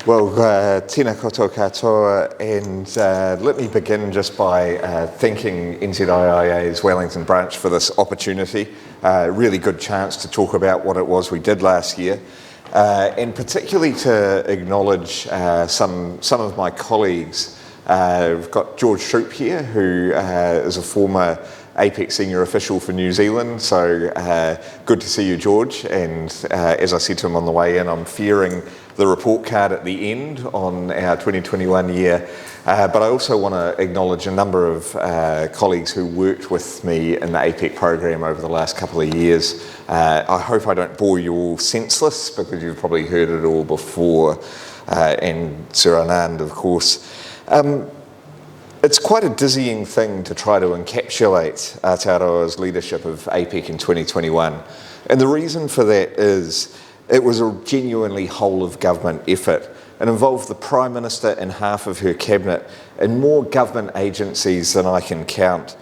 Well, tēnā koutou katoa, and let me begin just by thanking NZIIA's Wellington branch for this opportunity. Really good chance to talk about what it was we did last year, and particularly to acknowledge some of my colleagues. We've got George Shoup here, who is a former Apec senior official for New Zealand, so good to see you, George. And as I said to him on the way in, I'm fearing the report card at the end on our 2021 year, but I also want to acknowledge a number of colleagues who worked with me in the Apec program over the last couple of years. I hope I don't bore you all senseless, because you've probably heard it all before, and Sir Anand, of course. It's quite a dizzying thing to try to encapsulate Aotearoa's leadership of Apec in 2021. And the reason for that is it was a genuinely whole-of-government effort. It involved the Prime Minister and half of her cabinet and more government agencies than I can count.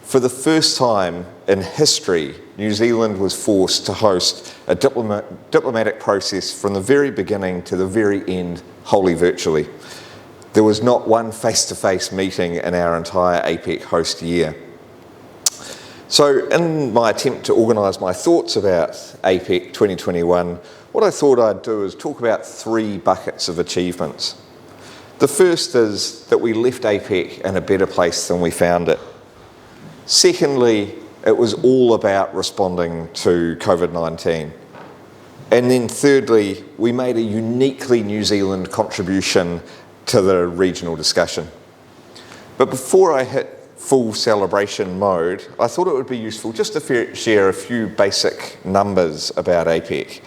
For the first time in history, New Zealand was forced to host a diplomatic process from the very beginning to the very end, wholly virtually. There was not one face-to-face meeting in our entire Apec host year. So in my attempt to organise my thoughts about Apec 2021, what I thought I'd do is talk about three buckets of achievements. The first is that we left Apec in a better place than we found it. Secondly, it was all about responding to COVID-19. And then thirdly, we made a uniquely New Zealand contribution to the regional discussion. But before I hit full celebration mode, I thought it would be useful just to share a few basic numbers about Apec,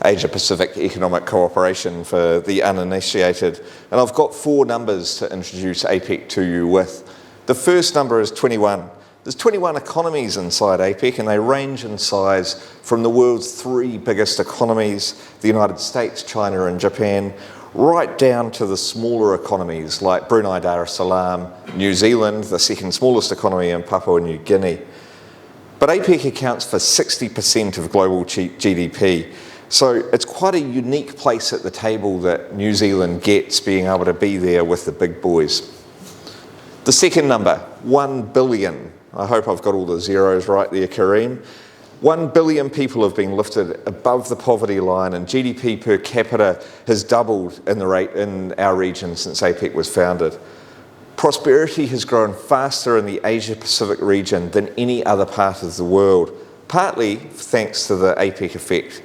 Asia-Pacific Economic Cooperation for the uninitiated. And I've got four numbers to introduce Apec to you with. The first number is 21. There's 21 economies inside Apec, and they range in size from the world's three biggest economies, the United States, China and Japan, right down to the smaller economies like Brunei Darussalam, New Zealand, the second smallest economy in Papua New Guinea. But Apec accounts for 60% of global GDP, so it's quite a unique place at the table that New Zealand gets, being able to be there with the big boys. The second number, 1 billion. I hope I've got all the zeros right there, Kareem. 1 billion people have been lifted above the poverty line, and GDP per capita has doubled in our region since Apec was founded. Prosperity has grown faster in the Asia-Pacific region than any other part of the world, partly thanks to the Apec effect.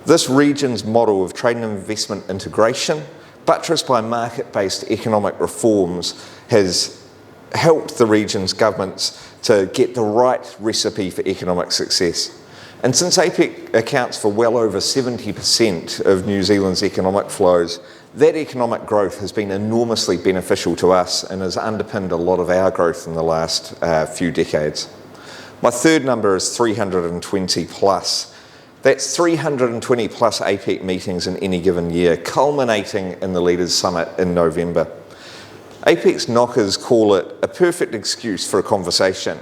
This region's model of trade and investment integration, buttressed by market-based economic reforms, has helped the region's governments to get the right recipe for economic success. And since Apec accounts for well over 70% of New Zealand's economic flows, that economic growth has been enormously beneficial to us and has underpinned a lot of our growth in the last few decades. My third number is 320 plus. That's 320 plus Apec meetings in any given year, culminating in the Leaders' Summit in November. Apec's knockers call it a perfect excuse for a conversation,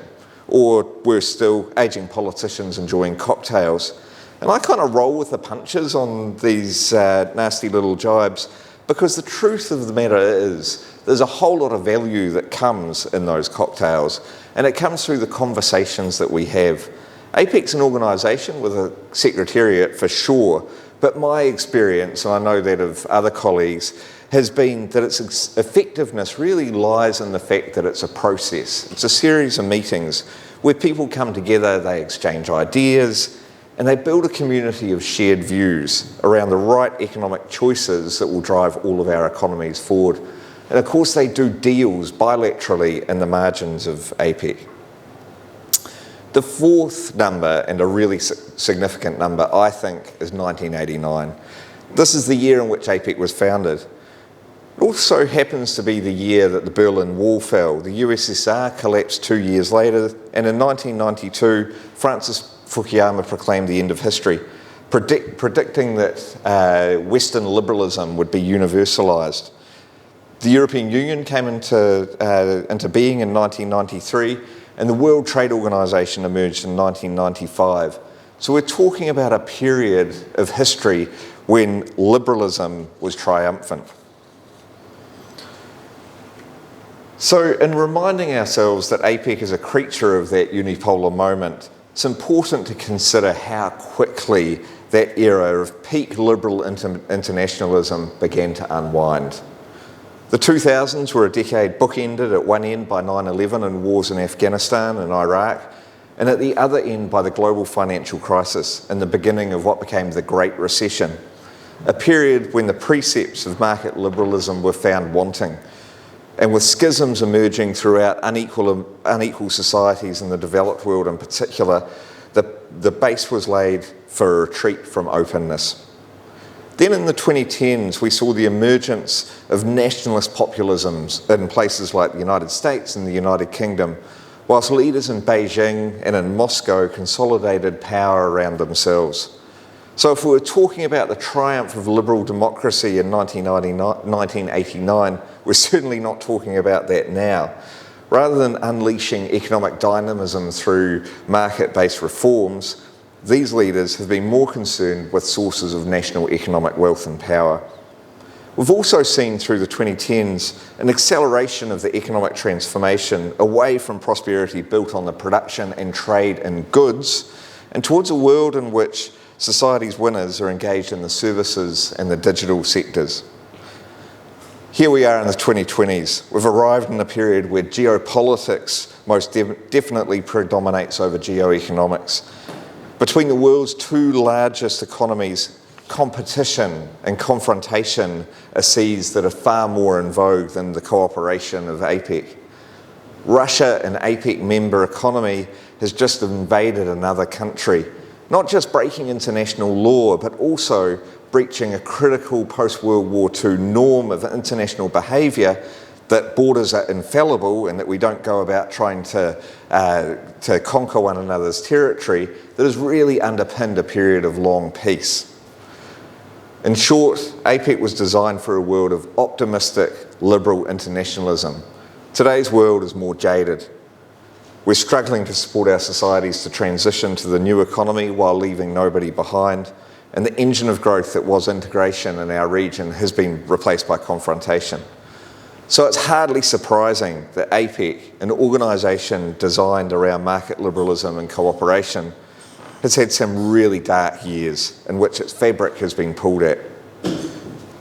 or worse still, ageing politicians enjoying cocktails. And I kind of roll with the punches on these nasty little jibes, because the truth of the matter is there's a whole lot of value that comes in those cocktails, and it comes through the conversations that we have. Apec's an organisation with a secretariat for sure, but my experience, and I know that of other colleagues, has been that its effectiveness really lies in the fact that it's a process. It's a series of meetings where people come together, they exchange ideas, and they build a community of shared views around the right economic choices that will drive all of our economies forward. And of course they do deals bilaterally in the margins of Apec. The fourth number, and a really significant number, I think, is 1989. This is the year in which Apec was founded. It also happens to be the year that the Berlin Wall fell. The USSR collapsed 2 years later, and in 1992, Francis Fukuyama proclaimed the end of history, predicting that Western liberalism would be universalised. The European Union came into being in 1993, and the World Trade Organization emerged in 1995. So we're talking about a period of history when liberalism was triumphant. So in reminding ourselves that APEC is a creature of that unipolar moment, it's important to consider how quickly that era of peak liberal internationalism began to unwind. The 2000s were a decade bookended at one end by 9/11 and wars in Afghanistan and Iraq, and at the other end by the global financial crisis and the beginning of what became the Great Recession, a period when the precepts of market liberalism were found wanting, and with schisms emerging throughout unequal societies in the developed world in particular, the base was laid for a retreat from openness. Then in the 2010s, we saw the emergence of nationalist populisms in places like the United States and the United Kingdom, whilst leaders in Beijing and in Moscow consolidated power around themselves. So if we were talking about the triumph of liberal democracy in 1989, we're certainly not talking about that now. Rather than unleashing economic dynamism through market-based reforms, these leaders have been more concerned with sources of national economic wealth and power. We've also seen through the 2010s an acceleration of the economic transformation away from prosperity built on the production and trade in goods and towards a world in which society's winners are engaged in the services and the digital sectors. Here we are in the 2020s. We've arrived in a period where geopolitics most definitely predominates over geoeconomics. Between the world's two largest economies, competition and confrontation are seas that are far more in vogue than the cooperation of APEC. Russia, an APEC member economy, has just invaded another country, not just breaking international law, but also breaching a critical post-World War II norm of international behaviour that borders are infallible and that we don't go about trying to conquer one another's territory, that has really underpinned a period of long peace. In short, APEC was designed for a world of optimistic, liberal internationalism. Today's world is more jaded. We're struggling to support our societies to transition to the new economy while leaving nobody behind, and the engine of growth that was integration in our region has been replaced by confrontation. So it's hardly surprising that APEC, an organisation designed around market liberalism and cooperation, has had some really dark years in which its fabric has been pulled at.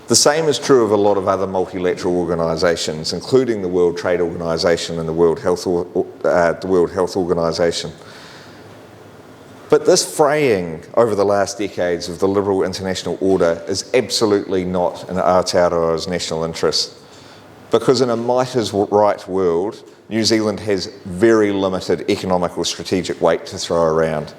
The same is true of a lot of other multilateral organisations, including the World Trade Organisation and the World Health Organisation. But this fraying over the last decades of the liberal international order is absolutely not in Aotearoa's national interest. Because in a might is right world, New Zealand has very limited economic or strategic weight to throw around.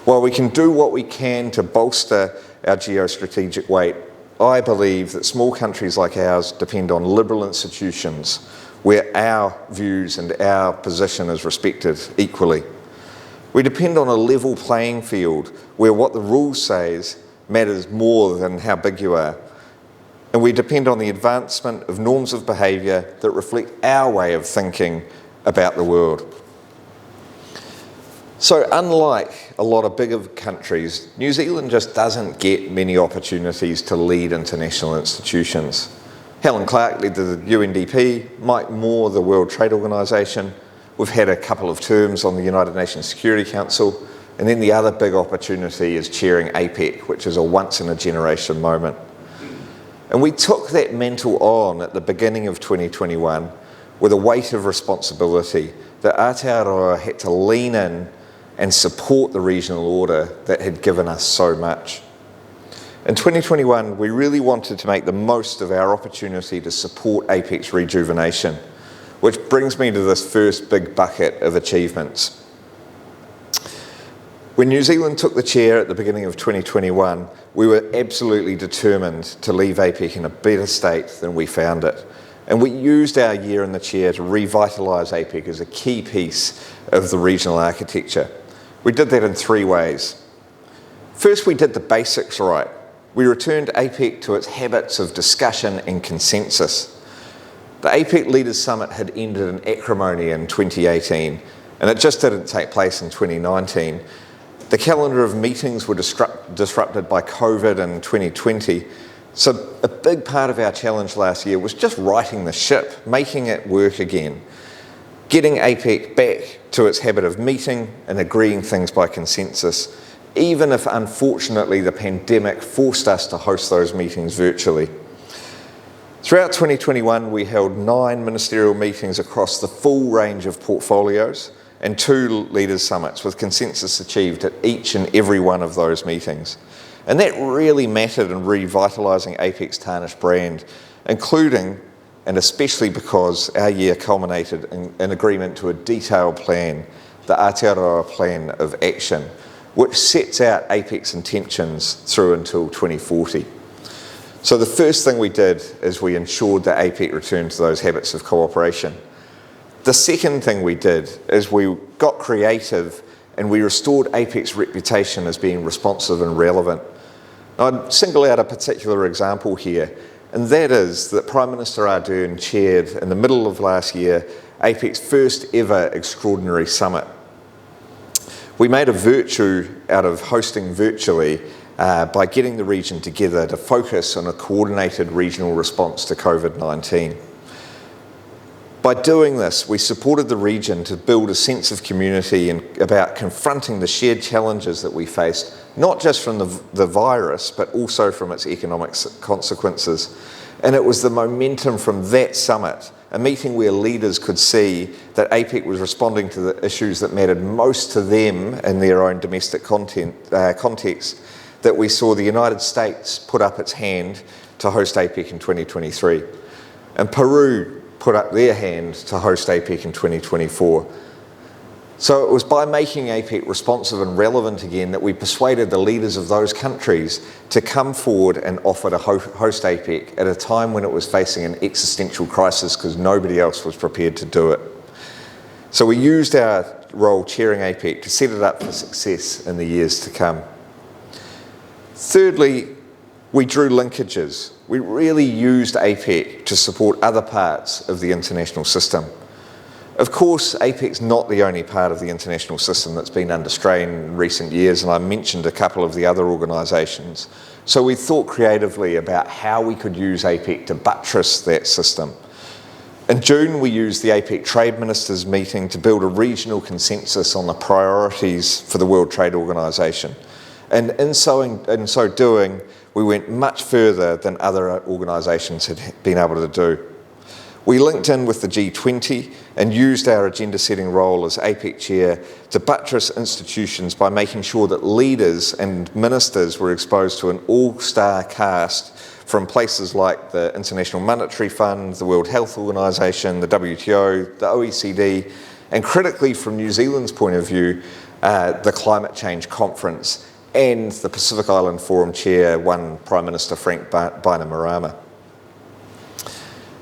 While we can do what we can to bolster our geostrategic weight, I believe that small countries like ours depend on liberal institutions where our views and our position is respected equally. We depend on a level playing field where what the rules says matters more than how big you are. And we depend on the advancement of norms of behaviour that reflect our way of thinking about the world. So unlike a lot of bigger countries, New Zealand just doesn't get many opportunities to lead international institutions. Helen Clark led the UNDP, Mike Moore the World Trade Organisation. We've had a couple of terms on the United Nations Security Council, and then the other big opportunity is chairing APEC, which is a once-in-a-generation moment. And we took that mantle on at the beginning of 2021 with a weight of responsibility that Aotearoa had to lean in and support the regional order that had given us so much. In 2021, we really wanted to make the most of our opportunity to support APEC's rejuvenation, which brings me to this first big bucket of achievements. When New Zealand took the chair at the beginning of 2021, we were absolutely determined to leave APEC in a better state than we found it. And we used our year in the chair to revitalise APEC as a key piece of the regional architecture. We did that in three ways. First, we did the basics right. We returned APEC to its habits of discussion and consensus. The APEC Leaders Summit had ended in acrimony in 2018, and it just didn't take place in 2019. The calendar of meetings were disrupted by COVID in 2020, so a big part of our challenge last year was just righting the ship, making it work again, getting APEC back to its habit of meeting and agreeing things by consensus, even if unfortunately the pandemic forced us to host those meetings virtually. Throughout 2021, we held 9 ministerial meetings across the full range of portfolios and 2 leaders' summits, with consensus achieved at each and every one of those meetings. And that really mattered in revitalising APEC's tarnished brand, including and especially because our year culminated in agreement to a detailed plan, the Aotearoa Plan of Action, which sets out APEC's intentions through until 2040. So the first thing we did is we ensured that APEC returned to those habits of cooperation. The second thing we did is we got creative and we restored APEC's reputation as being responsive and relevant. I'd single out a particular example here, and that is that Prime Minister Ardern chaired in the middle of last year APEC's first ever extraordinary summit. We made a virtue out of hosting virtually by getting the region together to focus on a coordinated regional response to COVID-19. By doing this, we supported the region to build a sense of community and about confronting the shared challenges that we faced, not just from the virus, but also from its economic consequences. And it was the momentum from that summit, a meeting where leaders could see that APEC was responding to the issues that mattered most to them in their own domestic context, that we saw the United States put up its hand to host APEC in 2023. And Peru put up their hand to host APEC in 2024. So it was by making APEC responsive and relevant again that we persuaded the leaders of those countries to come forward and offer to host APEC at a time when it was facing an existential crisis because nobody else was prepared to do it. So we used our role chairing APEC to set it up for success in the years to come. Thirdly, we drew linkages. We really used APEC to support other parts of the international system. Of course, APEC's not the only part of the international system that's been under strain in recent years, and I mentioned a couple of the other organisations. So we thought creatively about how we could use APEC to buttress that system. In June, we used the APEC Trade Ministers meeting to build a regional consensus on the priorities for the World Trade Organisation. And in so doing, we went much further than other organisations had been able to do. We linked in with the G20 and used our agenda-setting role as APEC chair to buttress institutions by making sure that leaders and ministers were exposed to an all-star cast from places like the International Monetary Fund, the World Health Organisation, the WTO, the OECD, and critically from New Zealand's point of view, the Climate Change Conference and the Pacific Island Forum chair, one Prime Minister Frank Bainimarama.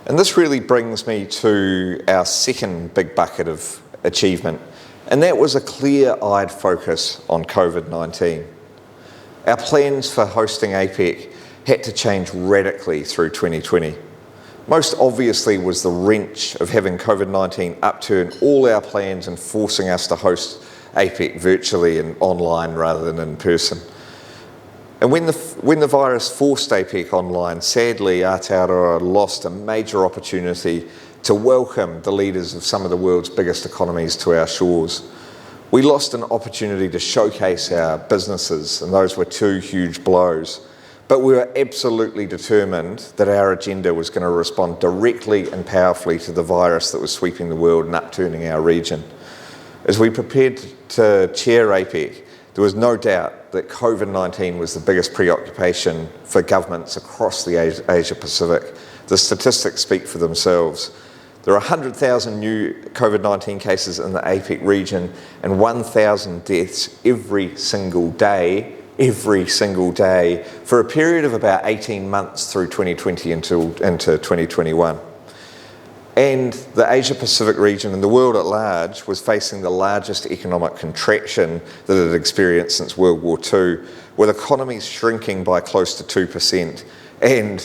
And this really brings me to our second big bucket of achievement, and that was a clear-eyed focus on COVID-19. Our plans for hosting APEC had to change radically through 2020. Most obviously was the wrench of having COVID-19 upturn all our plans and forcing us to host APEC virtually and online rather than in person. And when the virus forced APEC online, sadly Aotearoa lost a major opportunity to welcome the leaders of some of the world's biggest economies to our shores. We lost an opportunity to showcase our businesses, and those were 2 huge blows. But we were absolutely determined that our agenda was going to respond directly and powerfully to the virus that was sweeping the world and upturning our region. As we prepared to chair APEC, there was no doubt that COVID-19 was the biggest preoccupation for governments across the Asia-Pacific. The statistics speak for themselves. There are 100,000 new COVID-19 cases in the APEC region and 1,000 deaths every single day, for a period of about 18 months through 2020 into 2021. And the Asia-Pacific region and the world at large was facing the largest economic contraction that it had experienced since World War II, with economies shrinking by close to 2% And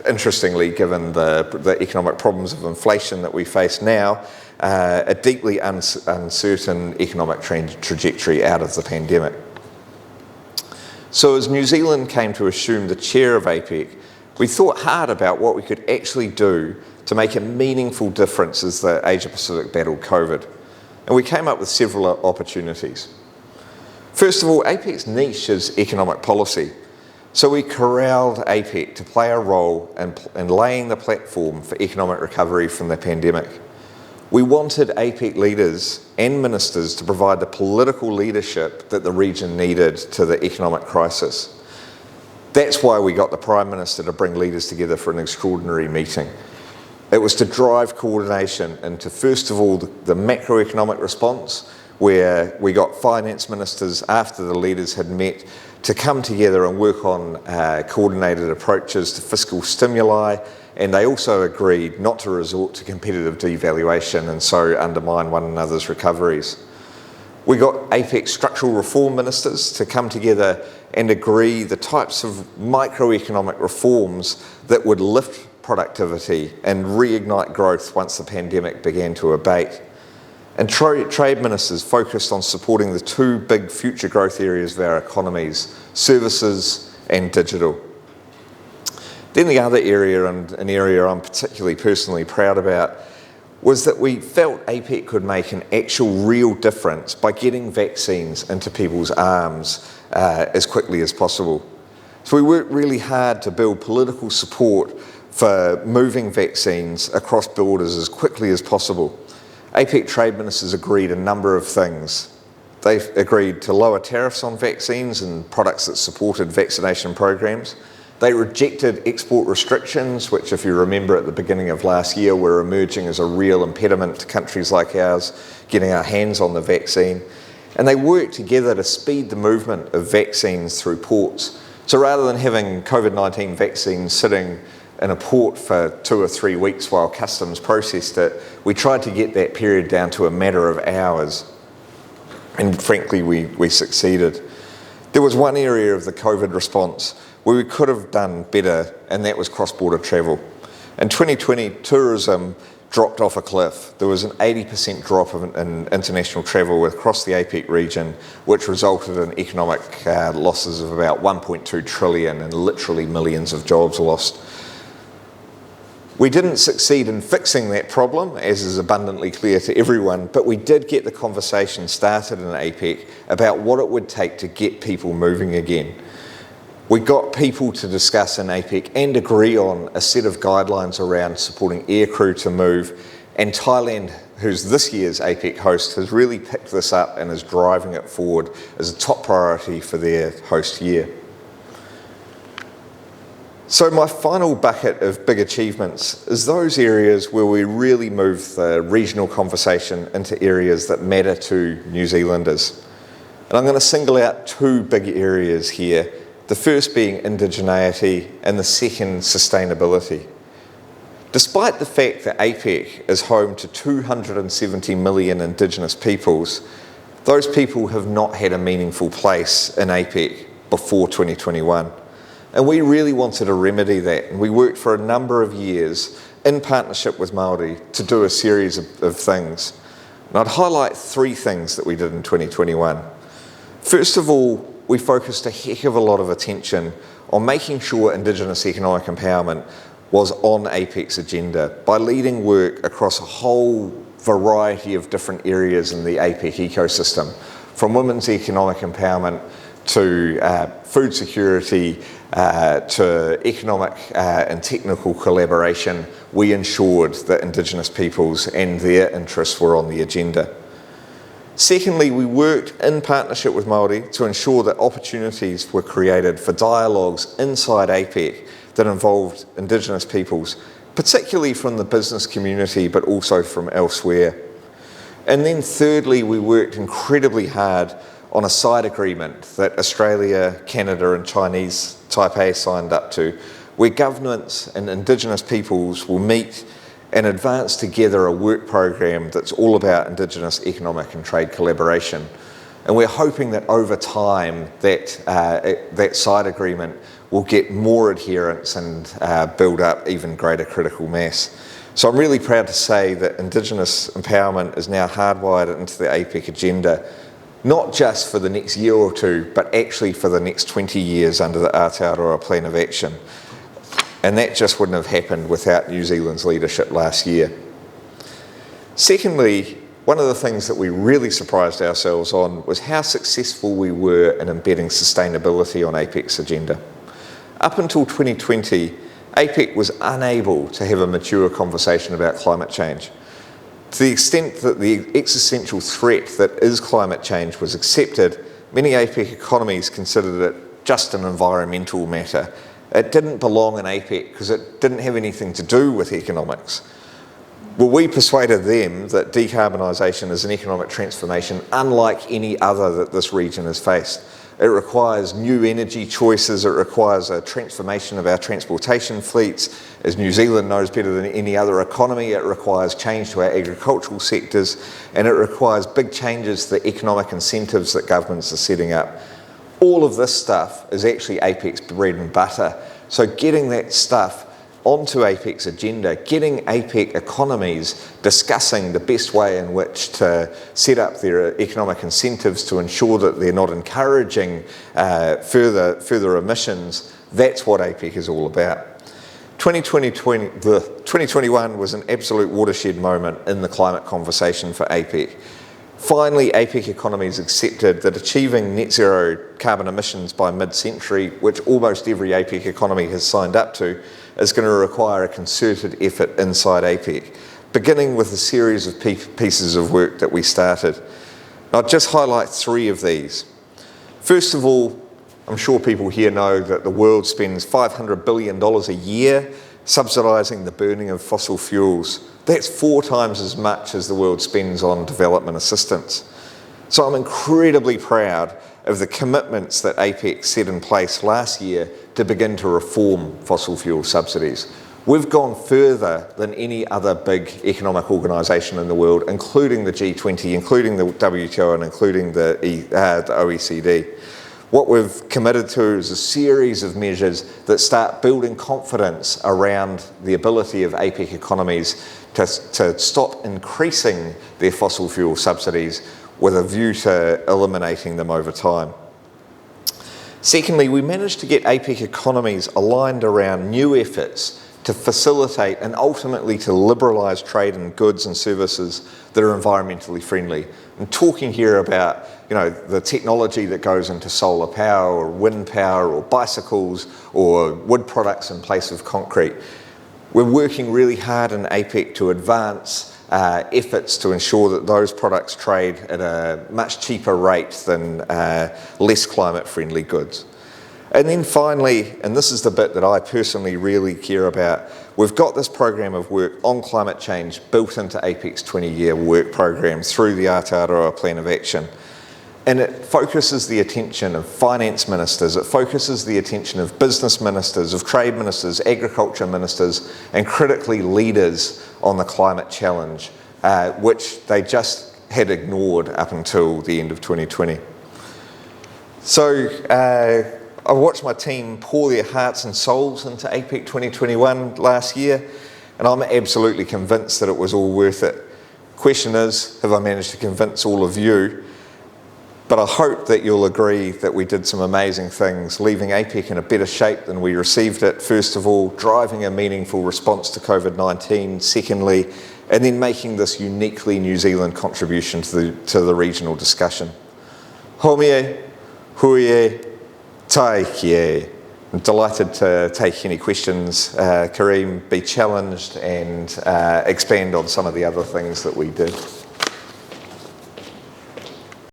interestingly, given the economic problems of inflation that we face now, a deeply uncertain economic trajectory out of the pandemic. So as New Zealand came to assume the chair of APEC, we thought hard about what we could actually do to make a meaningful difference as the Asia Pacific battled COVID. And we came up with several opportunities. First of all, APEC's niche is economic policy. So we corralled APEC to play a role in laying the platform for economic recovery from the pandemic. We wanted APEC leaders and ministers to provide the political leadership that the region needed to the economic crisis. That's why we got the Prime Minister to bring leaders together for an extraordinary meeting. It was to drive coordination into, first of all, the macroeconomic response, where we got finance ministers after the leaders had met to come together and work on coordinated approaches to fiscal stimuli, and they also agreed not to resort to competitive devaluation and so undermine one another's recoveries. We got APEC structural reform ministers to come together and agree the types of microeconomic reforms that would lift productivity and reignite growth once the pandemic began to abate. And trade ministers focused on supporting the two big future growth areas of our economies, services and digital. Then the other area, and an area I'm particularly personally proud about, was that we felt APEC could make an actual real difference by getting vaccines into people's arms as quickly as possible. So we worked really hard to build political support for moving vaccines across borders as quickly as possible. APEC trade ministers agreed a number of things. They agreed to lower tariffs on vaccines and products that supported vaccination programs. They rejected export restrictions, which, if you remember at the beginning of last year, were emerging as a real impediment to countries like ours getting our hands on the vaccine. And they worked together to speed the movement of vaccines through ports. So rather than having COVID-19 vaccines sitting in a port for 2 or 3 weeks while customs processed it, we tried to get that period down to a matter of hours. And frankly, we succeeded. There was one area of the COVID response where we could have done better, and that was cross-border travel. In 2020, tourism dropped off a cliff. There was an 80% drop in international travel across the APEC region, which resulted in economic losses of about 1.2 trillion and literally millions of jobs lost. We didn't succeed in fixing that problem, as is abundantly clear to everyone, but we did get the conversation started in APEC about what it would take to get people moving again. We got people to discuss in APEC and agree on a set of guidelines around supporting aircrew to move, and Thailand, who's this year's APEC host, has really picked this up and is driving it forward as a top priority for their host year. So my final bucket of big achievements is those areas where we really move the regional conversation into areas that matter to New Zealanders. And I'm going to single out 2 big areas here, the first being indigeneity and the second sustainability. Despite the fact that APEC is home to 270 million Indigenous peoples, those people have not had a meaningful place in APEC before 2021. And we really wanted to remedy that, and we worked for a number of years in partnership with Māori to do a series of things. And I'd highlight 3 things that we did in 2021. First of all, we focused a heck of a lot of attention on making sure Indigenous economic empowerment was on APEC's agenda by leading work across a whole variety of different areas in the APEC ecosystem, from women's economic empowerment to food security, to economic and technical collaboration. We ensured that Indigenous peoples and their interests were on the agenda. Secondly, we worked in partnership with Māori to ensure that opportunities were created for dialogues inside APEC that involved Indigenous peoples, particularly from the business community, but also from elsewhere. And then thirdly, we worked incredibly hard on a side agreement that Australia, Canada and Chinese Taipei signed up to, where governments and Indigenous peoples will meet and advance together a work program that's all about Indigenous economic and trade collaboration. And we're hoping that over time that side agreement will get more adherence and build up even greater critical mass. So I'm really proud to say that Indigenous empowerment is now hardwired into the Apec agenda, not just for the next year or two, but actually for the next 20 years under the Aotearoa Plan of Action. And that just wouldn't have happened without New Zealand's leadership last year. Secondly, one of the things that we really surprised ourselves on was how successful we were in embedding sustainability on APEC's agenda. Up until 2020, APEC was unable to have a mature conversation about climate change. To the extent that the existential threat that is climate change was accepted, many APEC economies considered it just an environmental matter. It didn't belong in APEC because it didn't have anything to do with economics. Well, we persuaded them that decarbonisation is an economic transformation unlike any other that this region has faced. It requires new energy choices, it requires a transformation of our transportation fleets. As New Zealand knows better than any other economy, it requires change to our agricultural sectors, and it requires big changes to the economic incentives that governments are setting up. All of this stuff is actually APEC's bread and butter. So getting that stuff onto APEC's agenda, getting APEC economies discussing the best way in which to set up their economic incentives to ensure that they're not encouraging further emissions, that's what APEC is all about. 2021 was an absolute watershed moment in the climate conversation for APEC. Finally, APEC economies accepted that achieving net zero carbon emissions by mid-century, which almost every APEC economy has signed up to, is going to require a concerted effort inside APEC, beginning with a series of pieces of work that we started. I'll just highlight three of these. First of all, I'm sure people here know that the world spends $500 billion a year subsidising the burning of fossil fuels. That's 4 times as much as the world spends on development assistance. So I'm incredibly proud of the commitments that APEC set in place last year to begin to reform fossil fuel subsidies. We've gone further than any other big economic organisation in the world, including the G20, including the WTO and including the OECD. What we've committed to is a series of measures that start building confidence around the ability of APEC economies to stop increasing their fossil fuel subsidies with a view to eliminating them over time. Secondly, we managed to get APEC economies aligned around new efforts to facilitate and ultimately to liberalise trade in goods and services that are environmentally friendly. I'm talking here about the technology that goes into solar power or wind power or bicycles or wood products in place of concrete. We're working really hard in APEC to advance efforts to ensure that those products trade at a much cheaper rate than less climate-friendly goods. And then finally, and this is the bit that I personally really care about, we've got this program of work on climate change built into APEC's 20-year work program through the Aotearoa Plan of Action. And it focuses the attention of finance ministers, it focuses the attention of business ministers, of trade ministers, agriculture ministers, and critically leaders on the climate challenge, which they just had ignored up until the end of 2020. So I watched my team pour their hearts and souls into APEC 2021 last year, and I'm absolutely convinced that it was all worth it. Question is, have I managed to convince all of you? But I hope that you'll agree that we did some amazing things, leaving APEC in a better shape than we received it, first of all, driving a meaningful response to COVID-19, secondly, and then making this uniquely New Zealand contribution to the regional discussion. Homie, huie, tai kie. I'm delighted to take any questions, Kareem, be challenged and expand on some of the other things that we did.